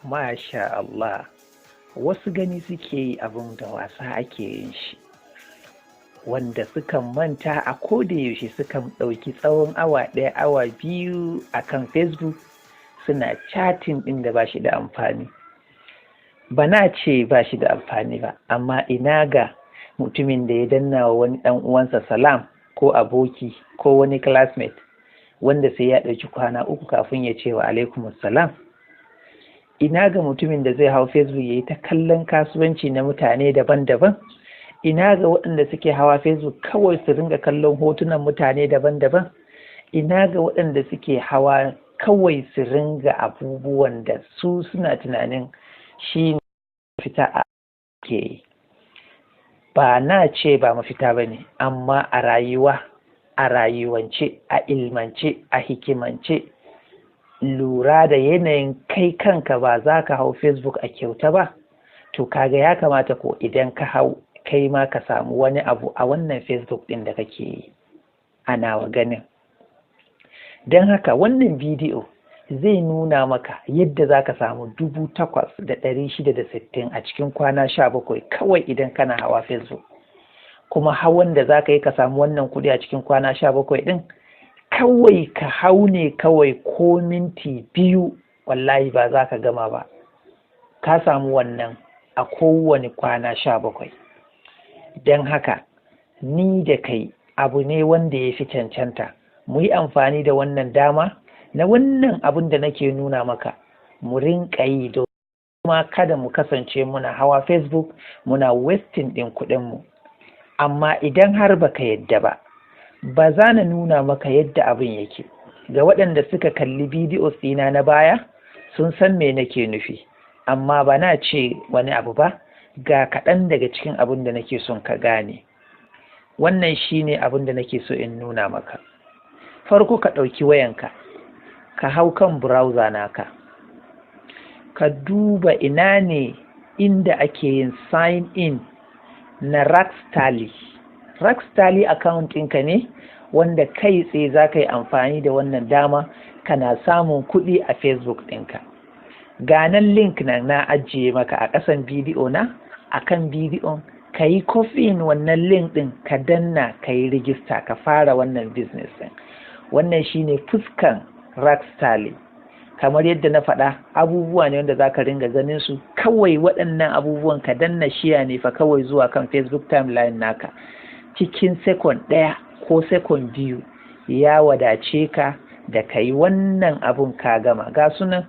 Masha Allah, wasu gani suke yi abin da wasa ake yin shi, wanda sukan manta a yaushe sukan ɗauki tsawon awa ɗaya awa biyu a kan Facebook suna chatting ɗin da ba shi da amfani. Ba na ce ba shi da amfani ba, amma ina ga mutumin da ya danna wa wani ɗan uwansa salam ko aboki ko wani classmate wanda sai ya ɗauki kwana 3 kafin ya ce wa alaikumus salam. Ina ga mutumin da zai hau Facebook ya yi ta kallon kasuwanci na mutane daban-daban. Ina ga waɗanda suke hawa Facebook kawai su ringa kallon hotunan mutane daban-daban. Ina ga waɗanda suke hawa kawai su ringa abubuwan da su suna tunanin shi ne mafita a ke. Ba na ce ba mafita ba ne, amma a rayuwa, a rayuwance, a ilmance, a hikimance, lura da yanayin kai kanka ba za ka hau Facebook a kyauta ba, to kaga ya kamata ko idan ka hau kai ma ka samu wani abu a wannan Facebook ɗin da kake yi a nawa ganin. Don haka wannan bidiyo zai nuna maka yadda za ka samu 8,660 a cikin kwana 17 kawai idan kana hawa Facebook. Kuma hawan da za ka yi ka samu wannan kuɗi a cikin kwana 17 ɗin, kawai ka hau ne kawai ko minti 2 wallahi ba za ka gama ba. Ka samu wannan a kowane kwana 17. Don haka ni da kai abu ne wanda ya fi cancanta mu yi amfani da wannan dama na wannan abin da nake nuna maka mu rinƙa yi, don kuma kada mu kasance muna hawa Facebook muna wasting ɗin kuɗinmu. Amma idan har baka yadda ba za na nuna maka yadda abin yake. Ga waɗanda suka kalli bidiyo ɗina na baya sun san me nake nufi, amma ba na ce wani abu ba. Ga kaɗan daga cikin abin da nake son ka gane. Wannan shine abin da nake so in nuna maka. Farko ka ɗauki wayanka, ka hau kan browser naka, ka duba ina ne inda ake yin sign in na Regista account ɗinka ne wanda kai tsaye za ka yi amfani da wannan dama kana samun kuɗi a Facebook ɗinka. Ganan link na ajiye maka a ƙasan bidiyo na, a kan bidiyon ka yi kofin wannan link ɗin ka danna ka yi rijista ka fara wannan business ɗin. Wannan shine fuskan Regista. Kamar yadda na faɗa, abubuwa ne wanda za ka ringa ganin su kawai. Waɗannan abubuwan ka danna shiya ne fa kawai zuwa kan Facebook timeline naka, cikin sekon 1 ko sekon 2 ya wadace ka da ka yi wannan abun ka gama. Ga sunan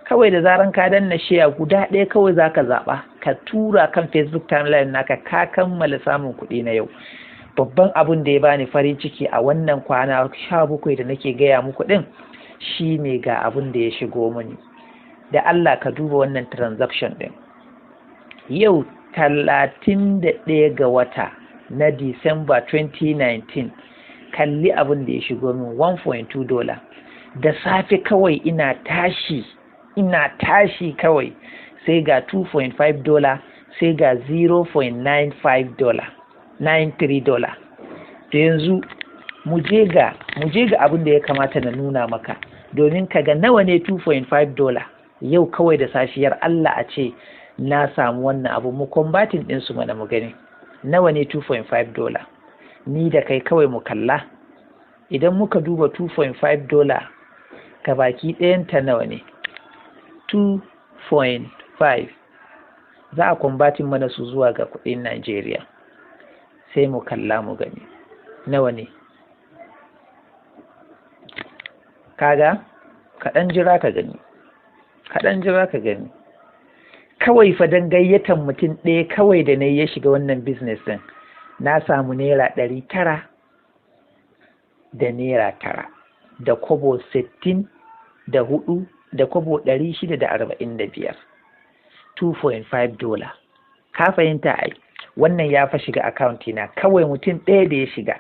kawai da zaran ka danna shiya guda 1 kawai za ka zaɓa ka tura kan Facebook timeline naka, ka kammala samun kuɗi na yau. Babban abun da ya bani farin ciki a wannan kwana 17 da nake gaya muku ɗin shi ne ga abun da ya shigo mani. Da Allah ka duba wannan transaction ɗin. Yau 31 ga wata na Disamba 2019, kalli abin da ya shigo min $1.2. Da safe kawai ina tashi kawai sai ga $2.5, sai ga $0.93. Da yanzu mu je ga abin da ya kamata na nuna maka, domin ka ga nawa ne $2.5 yau kawai da safiyar Allah a ce na samu wannan abu. Mu combatin ɗinsu mana mu gani nawa ne $2.5. Ni da kai kawai mu kalla. Idan muka duba $2.5 ka baki ɗayanta nawa ne? 2.5 za a combatin mana su zuwa ga kuɗin Najeriya. Sai mu kalla mu gani nawa ne. Kaga kaɗan jira ka gani. Kawai fa don gayyatan mutum ɗaya kawai da na ya shiga wannan business ɗin, na samu Naira 900 da Naira 9 da kobo 64 da kobo 645. $2.5. Ka fahimta ai? Wannan ya fa shiga account na kawai mutum ɗaya da ya shiga.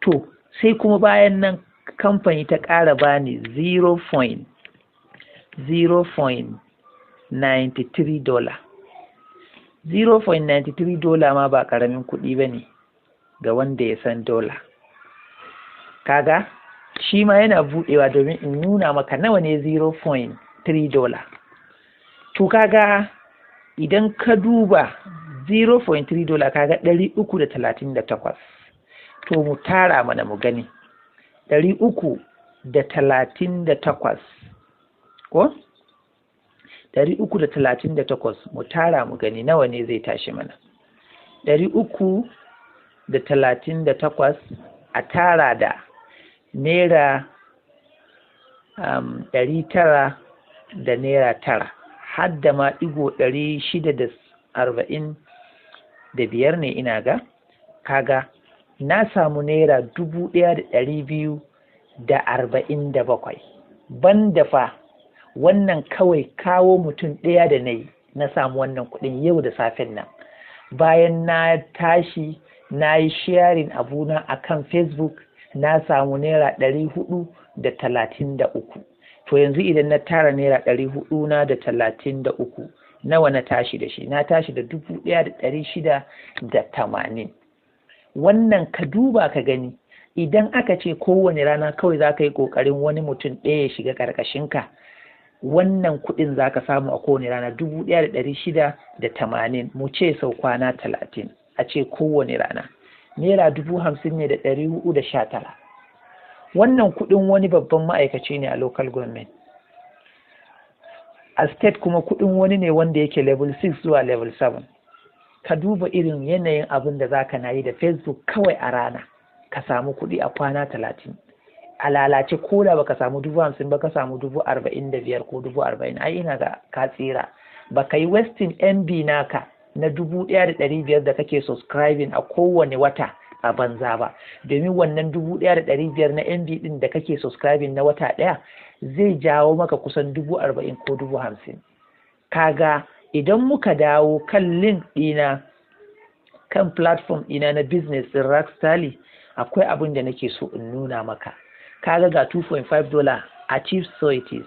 To sai kuma bayan nan kamfani ta ƙara bani $0.93. $0.93 ma ba ƙaramin kuɗi ba ne ga wanda ya san dola. Kaga shi ma yana buɗewa domin in nuna maka nawa ne $0.3. to kaga idan ka duba 0.3 dola kaga 338. To mu tara mana mu gani 338 ko 338 mu tara mu gani nawa ne zai tashi mana. 338 a tara da naira 900 da naira 9 har da ma ɗigo 645 ne ina ga, kaga na samu naira 1247. ban da fa wannan kawai kawo mutum ɗaya da na samu wannan kuɗin yau da safen nan, bayan na tashi na yi sharing abuna a kan Facebook na samu naira 433. To yanzu idan na tara naira 433 nawa na tashi da shi? Na tashi da 1680. Wannan ka duba ka gani, idan aka ce kowane rana kawai za ka yi ƙoƙarin wani mutum ɗaya ya shiga ƙarƙashinka, wannan kuɗin za ka samu a kowane rana 1680, mu ce sau kwana 30, a ce kowane rana naira 50,419. wannan kuɗin wani babban ma'aikaci ne a local government, a state kuma kuɗin wani ne wanda yake level 6 zuwa level 7. ka duba irin yanayin abin da za ka na yi da Facebook kawai a rana ka samu kuɗi a kwana 30. a lalace ko da baka samu 50,000 ba, ka samu 45,000 ko 40,000, ai ina ga ka tsira. Baka yi wasting MB naka na 1,500 da kake subscribing a kowane wata a banza ba, domin wannan 1,500 na MB din da kake subscribing na wata ɗaya zai jawo maka kusan 40,000 ko 50,000. kaga idan muka dawo kan link ɗina kan platform ɗina na business din Rockstally, akwai abin da nake so in nuna maka. kaga ga 2.5 dollar achieve so it is.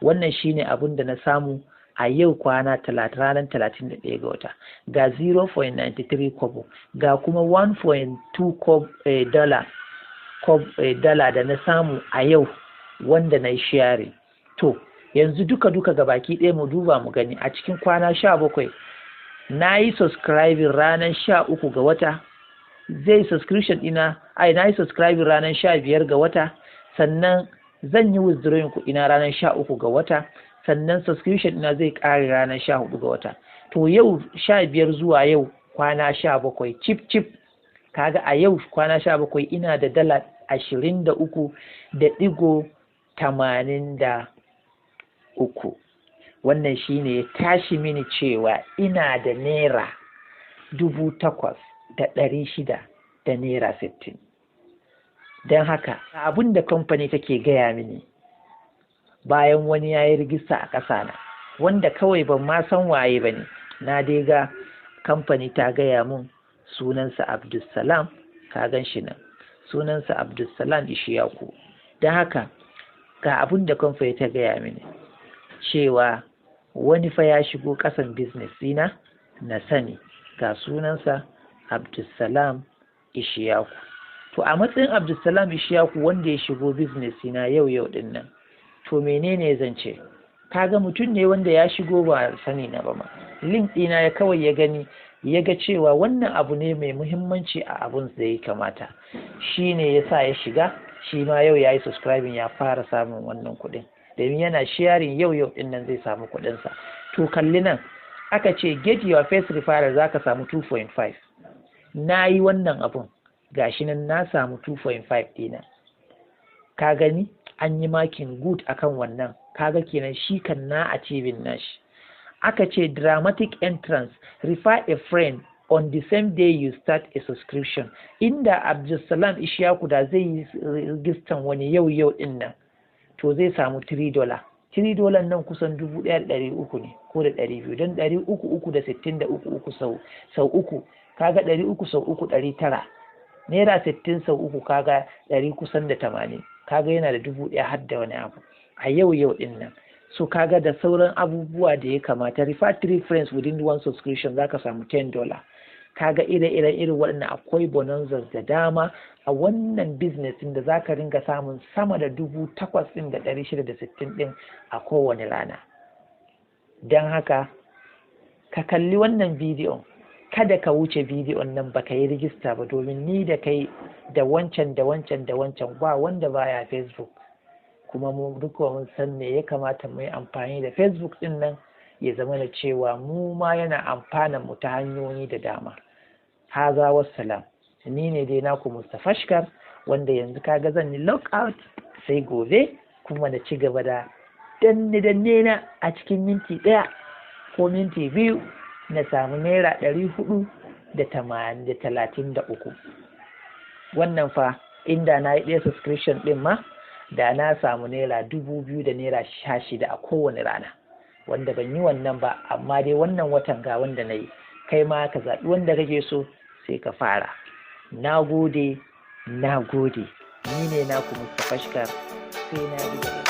wannan shine abin da na samu a yau kwana ranar 31 ga wata. Ga 0.93 kobo, ga kuma 1.2 dala da na samu a yau wanda na yi sharing. To yanzu duka ga baki ɗaya mu duba mu gani, a cikin kwana 17 na yi subscribing ranar 13 ga wata, zai subscription ɗina na yi subscribing ranar 15 ga wata, sannan zan yi withdrawing kuɗina ranar 13 ga wata, sannan subscription ɗina zai ƙare ranar 14 ga wata. To yau 15 zuwa yau kwana 17 cip kaga a yau kwana 17 ina da dala 23.83. wannan shine ya tashi mini cewa ina da naira 8,600 da naira 60. don haka abin da kamfani take gaya mini bayan wani ya yi rigista a ƙasa na, wanda kawai ban ma san waye ba ne, na dai ga kamfani ta gaya mun sunansa Abdulsalam, ka gan shi nan, sunansa Abdulsalam Ishiyaku. don haka ga abin da kamfani ta gaya mini cewa wani fa ya shigo ƙasan business ɗina na sani, ga sunansa Abdulsalam Ishiyaku. To a matsayin Abdulsalam Ishiyaku wanda ya shigo business ɗina yau din nan, to menene zan ce? Kaga mutum ne wanda ya shigo ba sani na ba ma, link ɗina ya kawai ya gani, ya ga cewa wannan abu ne mai muhimmanci a abun da ya kamata, shi ne ya sa ya shiga, shi ma yau ya yi subscribing ya fara samun wannan kuɗin, domin yana sharing yau ɗin nan zai samu kuɗinsa. To kalli nan, aka ce get your first referral za ka samu 2.5. na yi wannan abun, gashi nan na samu 2.5 ɗina. ka gani an yi makin good akan wannan, kaga kenan shi kan na achieving nashi. aka ce dramatic entrance, refer a friend on the same day you start a subscription. Inda Abdulsalam Ishiyaku da zai yi rijistan wani yau din nan, to zai samu $3. $3 nan kusan 1,300 ne ko da 200, don 363 sau uku, kaga 300 sau uku 900, naira 60 sau uku kaga 100 kusan da 80, kaga yana da 1,000 har da wani abu a yau din nan. So kaga da sauran abubuwa da ya kamata, refer 3 friends within one subscription zaka samu $10. kaga irin waɗannan akwai bonanzas da dama a wannan business din da zaka ringa samun sama da 8,660 din a kowane rana. don haka ka kalli wannan bidiyon, kada ka wuce bidiyon nan baka yi rijista ba, domin ni da kai da wancan ba wanda baya Facebook, kuma mu duka mun san me ya kamata mu yi amfani da Facebook din nan ya zama da cewa mu ma yana amfana mu ta hanyoyi da dama. Haza wassalam, ni ne dai naku Mustapha Shkar, wanda yanzu kaga zan yi lockout sai gobe kuma na ci gaba da danne na a cikin minti 1 ko minti 2 na samu naira 433. Wannan fa inda na yi ɗaya subscription ɗin ma da na samu naira 2000 da naira 16 a kowane rana, wanda ban yi wannan ba, amma dai wannan watan ga wanda na yi. Kai ma ka zaɓi wanda kake so sai ka fara. Na gode, ni ne naku Mustapha Shkar, sai na ji.